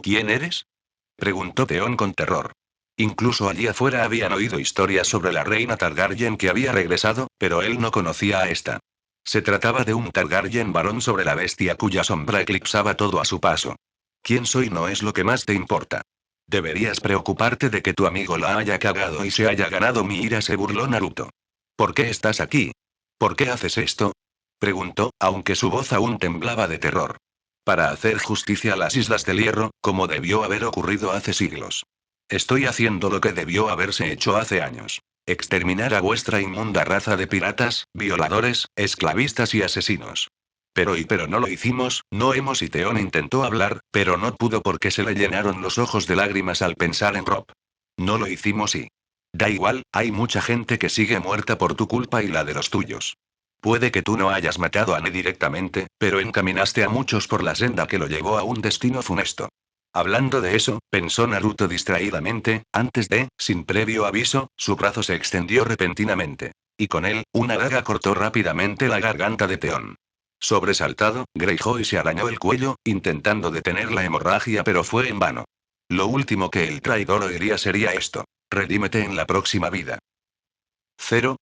¿Quién eres? Preguntó Theon con terror. Incluso allí afuera habían oído historias sobre la reina Targaryen que había regresado, pero él no conocía a esta. Se trataba de un Targaryen varón sobre la bestia cuya sombra eclipsaba todo a su paso. ¿Quién soy no es lo que más te importa? Deberías preocuparte de que tu amigo la haya cagado y se haya ganado mi ira, se burló Naruto. ¿Por qué estás aquí? ¿Por qué haces esto? Preguntó, aunque su voz aún temblaba de terror. Para hacer justicia a las Islas del Hierro, como debió haber ocurrido hace siglos. Estoy haciendo lo que debió haberse hecho hace años. Exterminar a vuestra inmunda raza de piratas, violadores, esclavistas y asesinos. Pero no lo hicimos, no hemos. Y Theon intentó hablar, pero no pudo porque se le llenaron los ojos de lágrimas al pensar en Robb. No lo hicimos y... Da igual, hay mucha gente que sigue muerta por tu culpa y la de los tuyos. Puede que tú no hayas matado a Ned directamente, pero encaminaste a muchos por la senda que lo llevó a un destino funesto. Hablando de eso, pensó Naruto distraídamente, antes de, sin previo aviso, su brazo se extendió repentinamente. Y con él, una daga cortó rápidamente la garganta de Theon. Sobresaltado, Greyjoy se arañó el cuello, intentando detener la hemorragia, pero fue en vano. Lo último que el traidor oiría sería esto: redímete en la próxima vida. 000.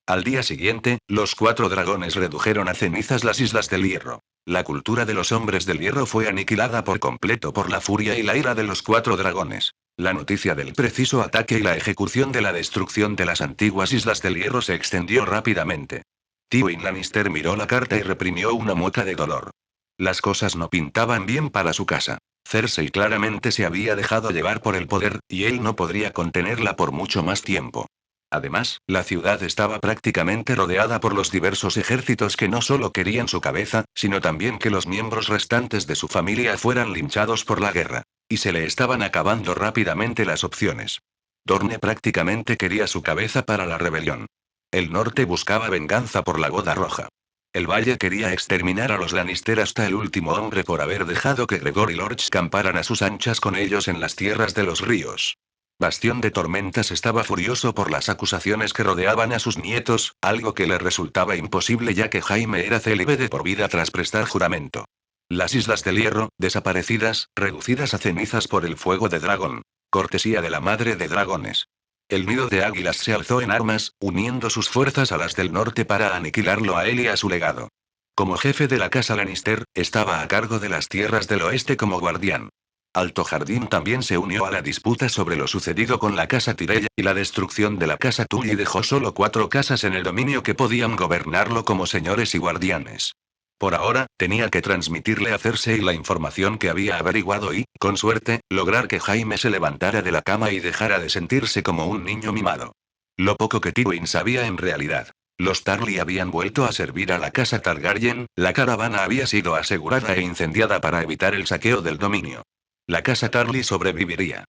Al día siguiente, los 4 dragones redujeron a cenizas las Islas del Hierro. La cultura de los hombres del hierro fue aniquilada por completo por la furia y la ira de los 4 dragones. La noticia del preciso ataque y la ejecución de la destrucción de las antiguas Islas del Hierro se extendió rápidamente. Tywin Lannister miró la carta y reprimió una mueca de dolor. Las cosas no pintaban bien para su casa. Cersei claramente se había dejado llevar por el poder, y él no podría contenerla por mucho más tiempo. Además, la ciudad estaba prácticamente rodeada por los diversos ejércitos que no solo querían su cabeza, sino también que los miembros restantes de su familia fueran linchados por la guerra. Y se le estaban acabando rápidamente las opciones. Dorne prácticamente quería su cabeza para la rebelión. El norte buscaba venganza por la Boda Roja. El valle quería exterminar a los Lannister hasta el último hombre por haber dejado que Gregor y Lorch camparan a sus anchas con ellos en las tierras de los ríos. Bastión de Tormentas estaba furioso por las acusaciones que rodeaban a sus nietos, algo que le resultaba imposible ya que Jaime era célibe de por vida tras prestar juramento. Las Islas del Hierro, desaparecidas, reducidas a cenizas por el fuego de dragón. Cortesía de la madre de dragones. El nido de águilas se alzó en armas, uniendo sus fuerzas a las del norte para aniquilarlo a él y a su legado. Como jefe de la casa Lannister, estaba a cargo de las tierras del oeste como guardián. Alto Jardín también se unió a la disputa sobre lo sucedido con la casa Tyrell, y la destrucción de la casa Tully dejó solo 4 casas en el dominio que podían gobernarlo como señores y guardianes. Por ahora, tenía que transmitirle a Cersei la información que había averiguado y, con suerte, lograr que Jaime se levantara de la cama y dejara de sentirse como un niño mimado. Lo poco que Tywin sabía en realidad. Los Tarly habían vuelto a servir a la casa Targaryen, la caravana había sido asegurada e incendiada para evitar el saqueo del dominio. La casa Tarly sobreviviría.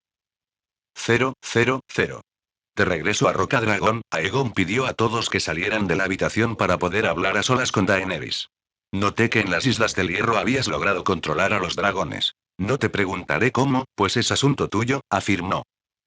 000. De regreso a Rocadragón, Aegon pidió a todos que salieran de la habitación para poder hablar a solas con Daenerys. Noté que en las Islas del Hierro habías logrado controlar a los dragones. No te preguntaré cómo, pues es asunto tuyo, afirmó.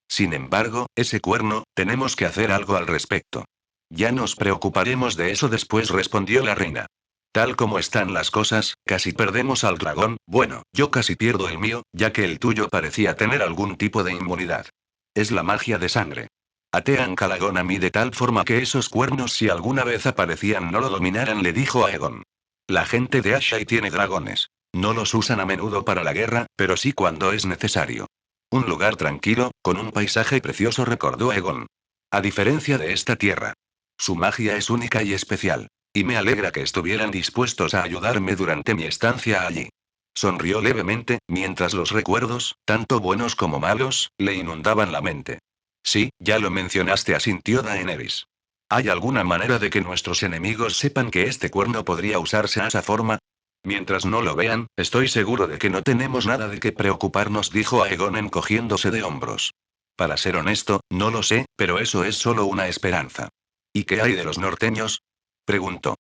Sin embargo, ese cuerno, tenemos que hacer algo al respecto. Ya nos preocuparemos de eso después, respondió la reina. Tal como están las cosas, casi perdemos al dragón, bueno, yo casi pierdo el mío, ya que el tuyo parecía tener algún tipo de inmunidad. Es la magia de sangre. Atean Calagón a mí de tal forma que esos cuernos si alguna vez aparecían no lo dominaran, le dijo Aegon. La gente de Ashay tiene dragones. No los usan a menudo para la guerra, pero sí cuando es necesario. Un lugar tranquilo, con un paisaje precioso, recordó Aegon. A diferencia de esta tierra. Su magia es única y especial. Y me alegra que estuvieran dispuestos a ayudarme durante mi estancia allí. Sonrió levemente, mientras los recuerdos, tanto buenos como malos, le inundaban la mente. Sí, ya lo mencionaste, asintió Daenerys. ¿Hay alguna manera de que nuestros enemigos sepan que este cuerno podría usarse a esa forma? Mientras no lo vean, estoy seguro de que no tenemos nada de qué preocuparnos, dijo Aegon encogiéndose de hombros. Para ser honesto, no lo sé, pero eso es solo una esperanza. ¿Y qué hay de los norteños?, preguntó.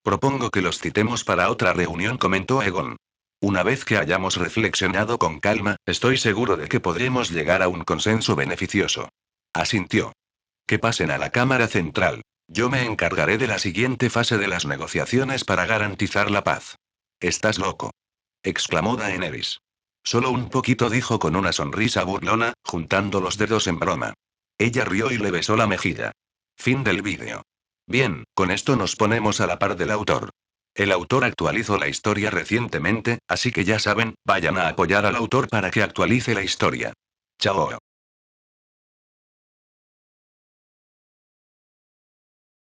Propongo que los citemos para otra reunión, comentó Aegon. Una vez que hayamos reflexionado con calma, estoy seguro de que podremos llegar a un consenso beneficioso. Asintió. Que pasen a la Cámara Central. Yo me encargaré de la siguiente fase de las negociaciones para garantizar la paz. ¿Estás loco?, exclamó Daenerys. Solo un poquito, dijo con una sonrisa burlona, juntando los dedos en broma. Ella rió y le besó la mejilla. Fin del vídeo. Bien, con esto nos ponemos a la par del autor. El autor actualizó la historia recientemente, así que ya saben, vayan a apoyar al autor para que actualice la historia. Chao.